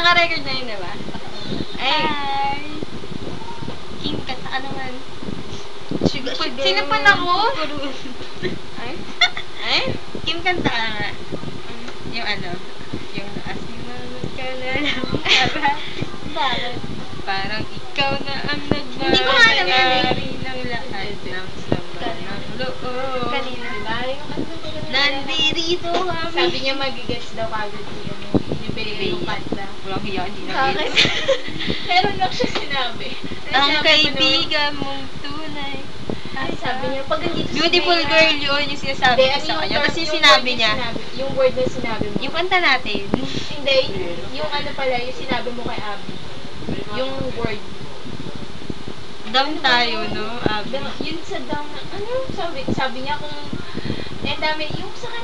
Naka-record na yun, diba? Ay. Hi! Kim, kanta ka naman. Sino pa na ko? Ay? Ay? Kim, kanta ka nga. Yung ano? Yung asimangot ka na lang. Bakit? Parang ikaw na ang Hindi ko nga alam yan eh. nagmamayari ng lahat ng sama ng loob. Kanina. Diba? Yung kanta ko na Nandirito kami. sabi niya magigets daw kagad yung baby yung kanta. Walang hiya, hindi na Bakit? Meron lang siya sinabi. Ang Sabi ko kaibigan mong tunay. Ay, sabi niya, pag nandito si Beautiful Mayor, girl yun yung sinasabi Hindi, ko ano sa kanya. yung Tapos yung word sinabi na niya, yung word na sinabi mo. yung kanta natin. Hindi, yung ano pala, yung sinabi mo kay Abby. Yung word. Down tayo, no? Abby. Yun sa down, ano sabi niya kung, dami, yung sa